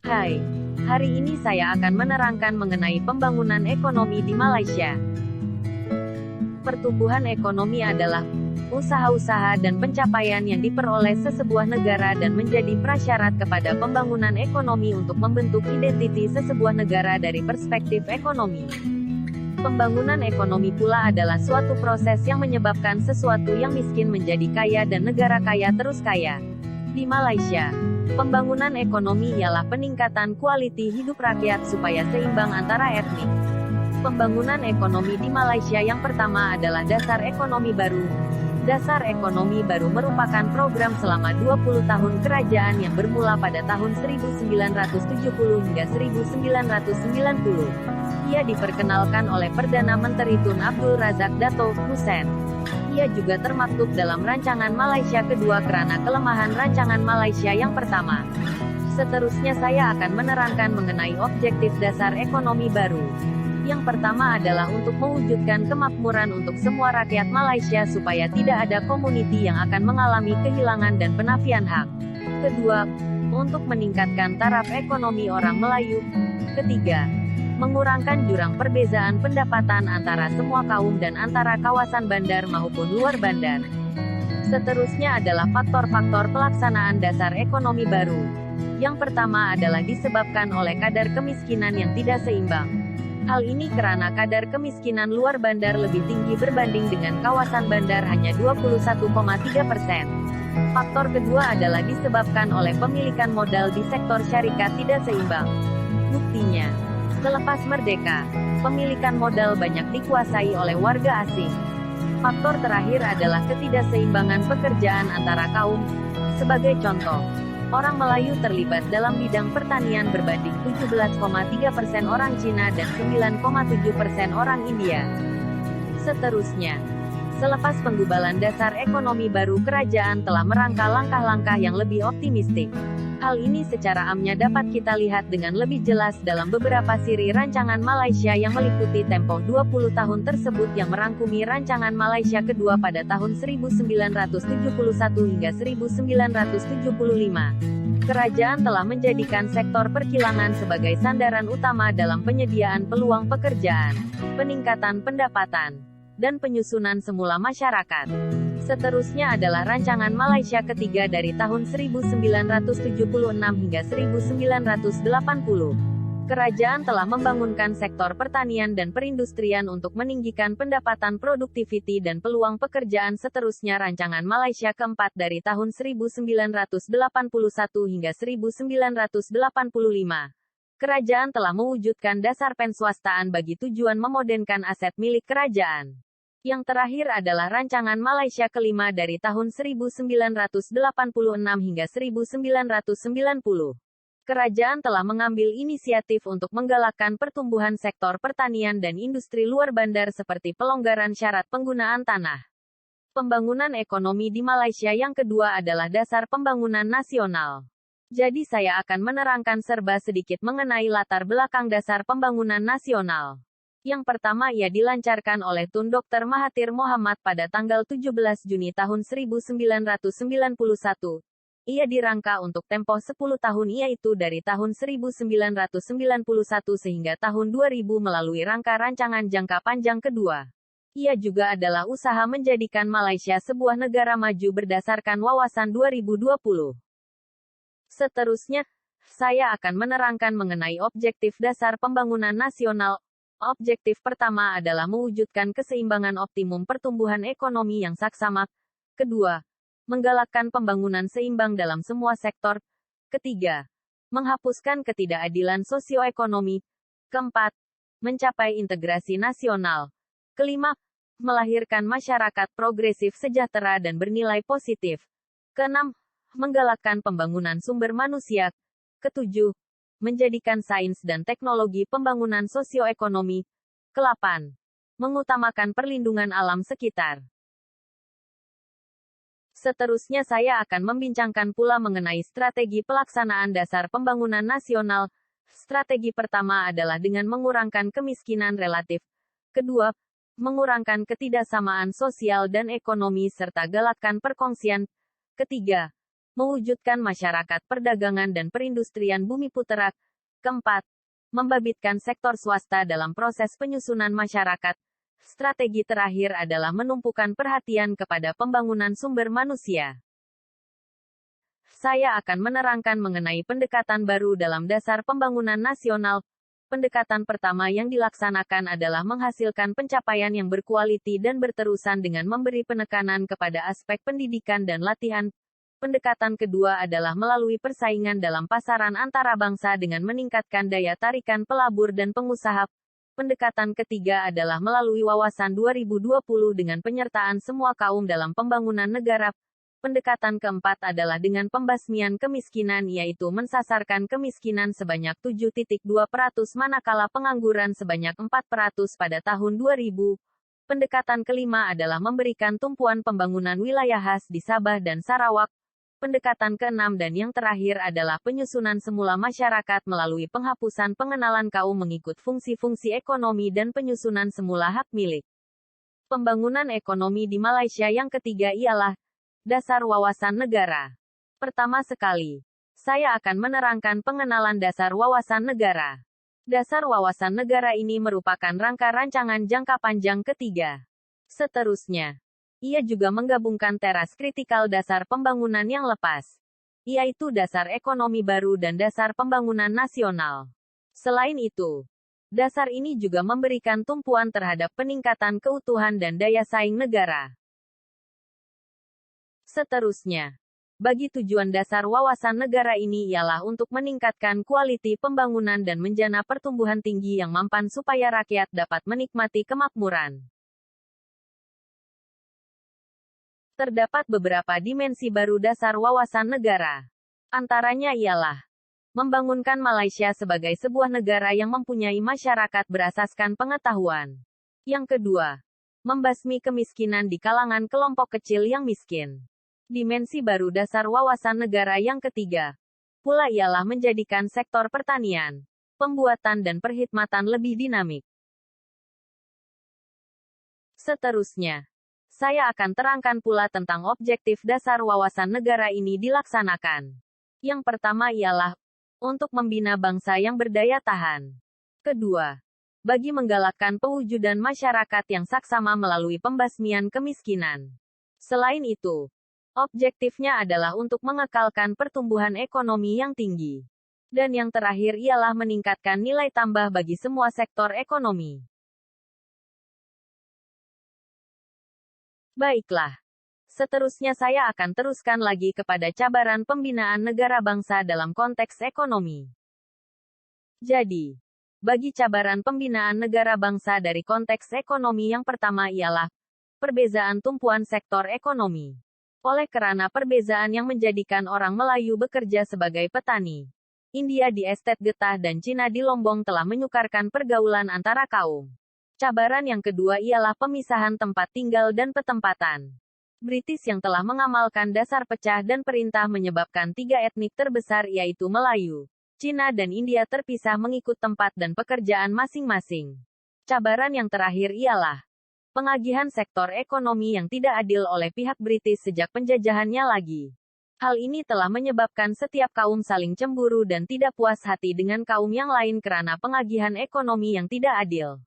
Hai, hari ini saya akan menerangkan mengenai pembangunan ekonomi di Malaysia. Pertumbuhan ekonomi adalah usaha-usaha dan pencapaian yang diperoleh sesebuah negara dan menjadi prasyarat kepada pembangunan ekonomi untuk membentuk identitas sesebuah negara dari perspektif ekonomi. Pembangunan ekonomi pula adalah suatu proses yang menyebabkan sesuatu yang miskin menjadi kaya dan negara kaya terus kaya. Di Malaysia, pembangunan ekonomi ialah peningkatan kualiti hidup rakyat supaya seimbang antara etnik. Pembangunan ekonomi di Malaysia yang pertama adalah Dasar Ekonomi Baru. Dasar Ekonomi Baru merupakan program selama 20 tahun kerajaan yang bermula pada tahun 1970 hingga 1990. Ia diperkenalkan oleh Perdana Menteri Tun Abdul Razak Dato' Husain. Ia juga termaktub dalam rancangan Malaysia kedua karena kelemahan rancangan Malaysia yang pertama. Seterusnya saya akan menerangkan mengenai objektif dasar ekonomi baru. Yang pertama adalah untuk mewujudkan kemakmuran untuk semua rakyat Malaysia supaya tidak ada komuniti yang akan mengalami kehilangan dan penafian hak. Kedua, untuk meningkatkan taraf ekonomi orang Melayu. Ketiga, mengurangkan jurang perbezaan pendapatan antara semua kaum dan antara kawasan bandar maupun luar bandar. Seterusnya adalah faktor-faktor pelaksanaan dasar ekonomi baru. Yang pertama adalah disebabkan oleh kadar kemiskinan yang tidak seimbang. Hal ini karena kadar kemiskinan luar bandar lebih tinggi berbanding dengan kawasan bandar hanya 21,3%. Faktor kedua adalah disebabkan oleh pemilikan modal di sektor syarikat tidak seimbang. Buktinya, selepas merdeka, pemilikan modal banyak dikuasai oleh warga asing. Faktor terakhir adalah ketidakseimbangan pekerjaan antara kaum. Sebagai contoh, orang Melayu terlibat dalam bidang pertanian berbanding 17,3% orang Cina dan 9,7% orang India. Seterusnya, selepas penggubalan dasar ekonomi baru, kerajaan telah merangka langkah-langkah yang lebih optimistik. Hal ini secara amnya dapat kita lihat dengan lebih jelas dalam beberapa siri rancangan Malaysia yang meliputi tempo 20 tahun tersebut yang merangkumi rancangan Malaysia kedua pada tahun 1971 hingga 1975. Kerajaan telah menjadikan sektor perkilangan sebagai sandaran utama dalam penyediaan peluang pekerjaan, peningkatan pendapatan, dan penyusunan semula masyarakat. Seterusnya adalah rancangan Malaysia ketiga dari tahun 1976 hingga 1980. Kerajaan telah membangunkan sektor pertanian dan perindustrian untuk meninggikan pendapatan produktiviti dan peluang pekerjaan. Seterusnya rancangan Malaysia keempat dari tahun 1981 hingga 1985. Kerajaan telah mewujudkan dasar penswastaan bagi tujuan memodernkan aset milik kerajaan. Yang terakhir adalah rancangan Malaysia kelima dari tahun 1986 hingga 1990. Kerajaan telah mengambil inisiatif untuk menggalakkan pertumbuhan sektor pertanian dan industri luar bandar seperti pelonggaran syarat penggunaan tanah. Pembangunan ekonomi di Malaysia yang kedua adalah dasar pembangunan nasional. Jadi saya akan menerangkan serba sedikit mengenai latar belakang dasar pembangunan nasional. Yang pertama, ia dilancarkan oleh Tun Dr. Mahathir Mohamad pada tanggal 17 Juni tahun 1991. Ia dirangka untuk tempo 10 tahun, yaitu dari tahun 1991 sehingga tahun 2000 melalui rangka rancangan jangka panjang kedua. Ia juga adalah usaha menjadikan Malaysia sebuah negara maju berdasarkan wawasan 2020. Seterusnya, saya akan menerangkan mengenai objektif dasar pembangunan nasional. Objektif pertama adalah mewujudkan keseimbangan optimum pertumbuhan ekonomi yang saksama. Kedua, menggalakkan pembangunan seimbang dalam semua sektor. Ketiga, menghapuskan ketidakadilan sosioekonomi. Keempat, mencapai integrasi nasional. Kelima, melahirkan masyarakat progresif sejahtera dan bernilai positif. Keenam, menggalakkan pembangunan sumber manusia. Ketujuh, menjadikan sains dan teknologi pembangunan sosioekonomi. Ke-8. Mengutamakan perlindungan alam sekitar. Seterusnya saya akan membincangkan pula mengenai strategi pelaksanaan dasar pembangunan nasional. Strategi pertama adalah dengan mengurangkan kemiskinan relatif. Kedua, mengurangkan ketidaksamaan sosial dan ekonomi serta galakkan perkongsian. Ketiga, mewujudkan masyarakat perdagangan dan perindustrian Bumiputera. Keempat, membabitkan sektor swasta dalam proses penyusunan masyarakat. Strategi terakhir adalah menumpukan perhatian kepada pembangunan sumber manusia. Saya akan menerangkan mengenai pendekatan baru dalam dasar pembangunan nasional. Pendekatan pertama yang dilaksanakan adalah menghasilkan pencapaian yang berkualiti dan berterusan dengan memberi penekanan kepada aspek pendidikan dan latihan. Pendekatan kedua adalah melalui persaingan dalam pasaran antara bangsa dengan meningkatkan daya tarikan pelabur dan pengusaha. Pendekatan ketiga adalah melalui wawasan 2020 dengan penyertaan semua kaum dalam pembangunan negara. Pendekatan keempat adalah dengan pembasmian kemiskinan, yaitu mensasarkan kemiskinan sebanyak 7,2% manakala pengangguran sebanyak 4% pada tahun 2000. Pendekatan kelima adalah memberikan tumpuan pembangunan wilayah khas di Sabah dan Sarawak. Pendekatan keenam dan yang terakhir adalah penyusunan semula masyarakat melalui penghapusan pengenalan kaum mengikut fungsi-fungsi ekonomi dan penyusunan semula hak milik. Pembangunan ekonomi di Malaysia yang ketiga ialah dasar wawasan negara. Pertama sekali, saya akan menerangkan pengenalan dasar wawasan negara. Dasar wawasan negara ini merupakan rangka rancangan jangka panjang ketiga. Seterusnya, ia juga menggabungkan teras kritikal dasar pembangunan yang lepas, yaitu dasar ekonomi baru dan dasar pembangunan nasional. Selain itu, dasar ini juga memberikan tumpuan terhadap peningkatan keutuhan dan daya saing negara. Seterusnya, bagi tujuan dasar wawasan negara ini ialah untuk meningkatkan kualiti pembangunan dan menjana pertumbuhan tinggi yang mampan supaya rakyat dapat menikmati kemakmuran. Terdapat beberapa dimensi baru dasar wawasan negara. Antaranya ialah membangunkan Malaysia sebagai sebuah negara yang mempunyai masyarakat berasaskan pengetahuan. Yang kedua, membasmi kemiskinan di kalangan kelompok kecil yang miskin. Dimensi baru dasar wawasan negara yang ketiga pula ialah menjadikan sektor pertanian, pembuatan dan perkhidmatan lebih dinamik. Seterusnya, saya akan terangkan pula tentang objektif dasar wawasan negara ini dilaksanakan. Yang pertama ialah untuk membina bangsa yang berdaya tahan. Kedua, bagi menggalakkan pewujudan masyarakat yang saksama melalui pembasmian kemiskinan. Selain itu, objektifnya adalah untuk mengekalkan pertumbuhan ekonomi yang tinggi. Dan yang terakhir ialah meningkatkan nilai tambah bagi semua sektor ekonomi. Baiklah. Seterusnya saya akan teruskan lagi kepada cabaran pembinaan negara bangsa dalam konteks ekonomi. Jadi, bagi cabaran pembinaan negara bangsa dari konteks ekonomi yang pertama ialah perbezaan tumpuan sektor ekonomi. Oleh karena perbezaan yang menjadikan orang Melayu bekerja sebagai petani, India di estet getah dan Cina di lombong telah menyukarkan pergaulan antara kaum. Cabaran yang kedua ialah pemisahan tempat tinggal dan petempatan. British yang telah mengamalkan dasar pecah dan perintah menyebabkan tiga etnik terbesar yaitu Melayu, Cina dan India terpisah mengikut tempat dan pekerjaan masing-masing. Cabaran yang terakhir ialah pengagihan sektor ekonomi yang tidak adil oleh pihak British sejak penjajahannya lagi. Hal ini telah menyebabkan setiap kaum saling cemburu dan tidak puas hati dengan kaum yang lain karena pengagihan ekonomi yang tidak adil.